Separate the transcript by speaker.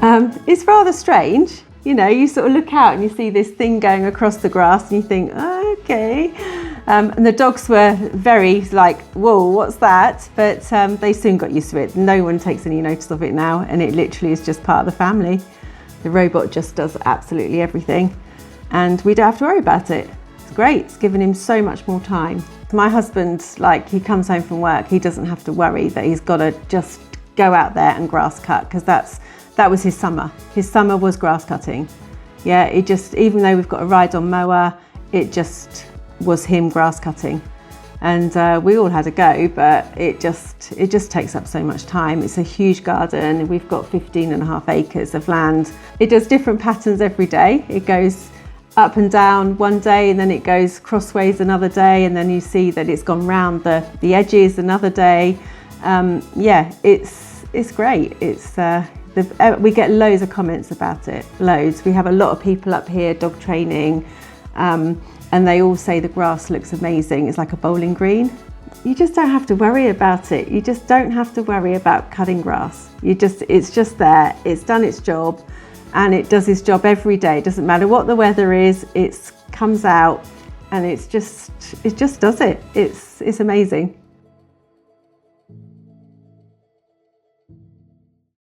Speaker 1: It's rather strange. You know, you sort of look out and you see this thing going across the grass and you think, oh, okay. And the dogs were very like, whoa, what's that? But they soon got used to it. No one takes any notice of it now, and it literally is just part of the family. The robot just does absolutely everything, and we don't have to worry about it. It's great. It's given him so much more time. My husband, like, he comes home from work, he doesn't have to worry that he's got to just go out there and grass cut, because that was his summer. His summer was grass cutting. Yeah, it just, even though we've got a ride-on mower, it just was him grass cutting. And we all had a go, but it just takes up so much time. It's a huge garden. We've got 15.5 acres of land. It does different patterns every day. It goes up and down one day, and then it goes crossways another day, and then you see that it's gone round the edges another day. Yeah, it's great. We get loads of comments about it, loads. We have a lot of people up here dog training, and they all say the grass looks amazing. It's like a bowling green. You just don't have to worry about it. You just don't have to worry about cutting grass. It's just there. It's done its job, and it does its job every day. It doesn't matter what the weather is. It comes out, and it just does it. It's amazing.